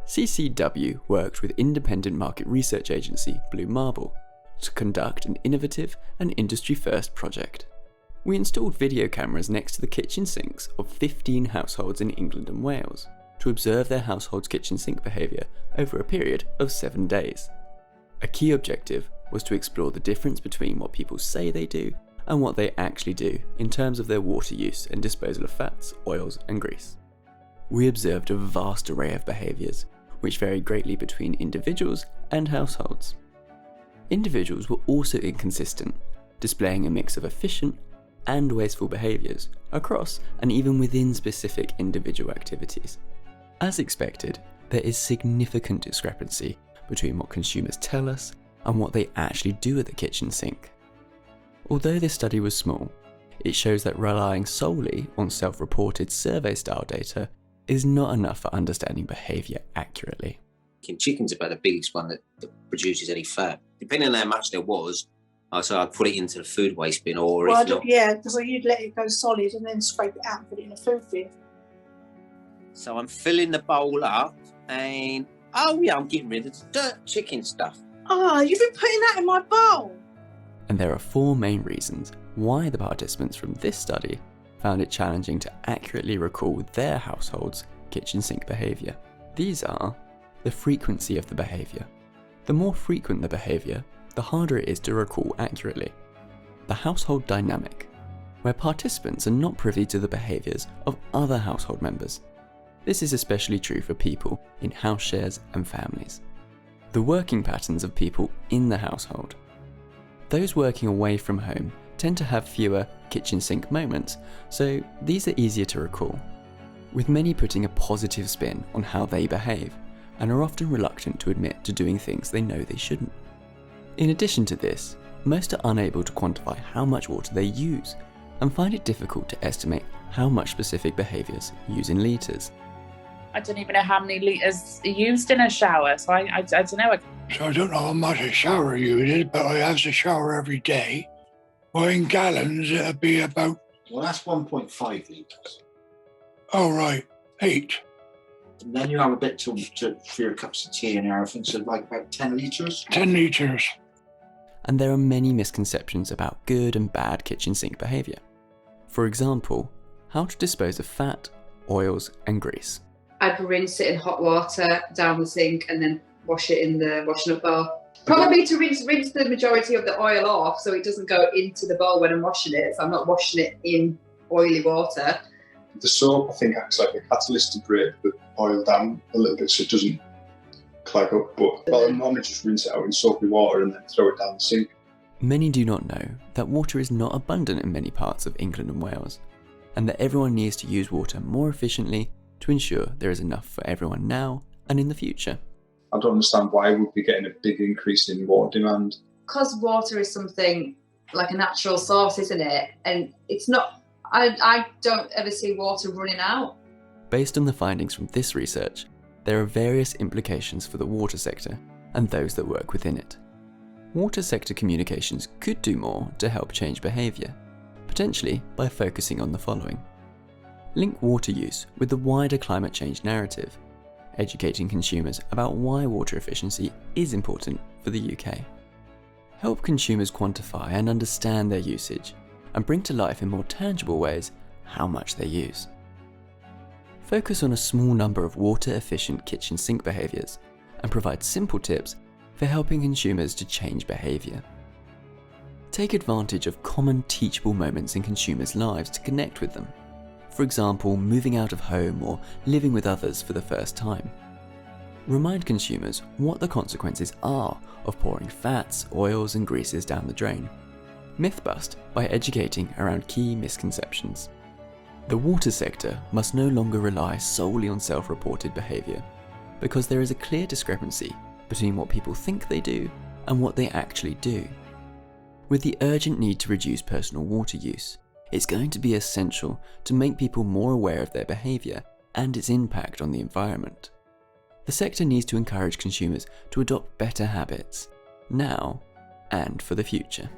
CCW worked with independent market research agency Blue Marble to conduct an innovative and industry-first project. We installed video cameras next to the kitchen sinks of 15 households in England and Wales to observe their household's kitchen sink behaviour over a period of 7 days. A key objective was to explore the difference between what people say they do and what they actually do in terms of their water use and disposal of fats, oils and grease. We observed a vast array of behaviours, which varied greatly between individuals and households. Individuals were also inconsistent, displaying a mix of efficient and wasteful behaviours across and even within specific individual activities. As expected, there is significant discrepancy between what consumers tell us and what they actually do at the kitchen sink. Although this study was small, it shows that relying solely on self-reported survey-style data is not enough for understanding behaviour accurately. Chicken's about the biggest one that produces any fat. Depending on how much there was, so I'd put it into the food waste bin, or if not... Yeah, because you'd let it go solid and then scrape it out and put it in a food bin. So I'm filling the bowl up and, oh yeah, I'm getting rid of the dirt chicken stuff. Oh, you've been putting that in my bowl. And there are 4 main reasons why the participants from this study found it challenging to accurately recall their household's kitchen sink behaviour. These are the frequency of the behaviour. The more frequent the behaviour, the harder it is to recall accurately. The household dynamic, where participants are not privy to the behaviours of other household members. This is especially true for people in house shares and families. The working patterns of people in the household. Those working away from home tend to have fewer kitchen sink moments, so these are easier to recall, with many putting a positive spin on how they behave and are often reluctant to admit to doing things they know they shouldn't. In addition to this, most are unable to quantify how much water they use and find it difficult to estimate how much specific behaviours use in litres. I don't even know how many litres are used in a shower, so I don't know. So I don't know how much a shower uses, but I have to shower every day. Well, in gallons, it'll be about... Well, that's 1.5 litres. Oh, right, 8. And then you have a bit for your cups of tea and everything, so like about 10 litres? 10 litres. And there are many misconceptions about good and bad kitchen sink behaviour. For example, how to dispose of fat, oils and grease. I'd rinse it in hot water down the sink and then wash it in the washing up bowl. Probably to rinse the majority of the oil off so it doesn't go into the bowl when I'm washing it. So I'm not washing it in oily water. The soap, I think, acts like a catalyst to break the oil down a little bit so it doesn't clog up. But I normally just rinse it out in soapy water and then throw it down the sink. Many do not know that water is not abundant in many parts of England and Wales, and that everyone needs to use water more efficiently to ensure there is enough for everyone now and in the future. I don't understand why we'd be getting a big increase in water demand. Because water is something like a natural source, isn't it? And it's not, I don't ever see water running out. Based on the findings from this research, there are various implications for the water sector and those that work within it. Water sector communications could do more to help change behaviour, potentially by focusing on the following. Link water use with the wider climate change narrative, educating consumers about why water efficiency is important for the UK. Help consumers quantify and understand their usage, and bring to life in more tangible ways how much they use. Focus on a small number of water-efficient kitchen sink behaviours, and provide simple tips for helping consumers to change behaviour. Take advantage of common teachable moments in consumers' lives to connect with them. For example, moving out of home or living with others for the first time. Remind consumers what the consequences are of pouring fats, oils and greases down the drain. Myth-bust by educating around key misconceptions. The water sector must no longer rely solely on self-reported behaviour, because there is a clear discrepancy between what people think they do and what they actually do. With the urgent need to reduce personal water use, it's going to be essential to make people more aware of their behaviour and its impact on the environment. The sector needs to encourage consumers to adopt better habits, now and for the future.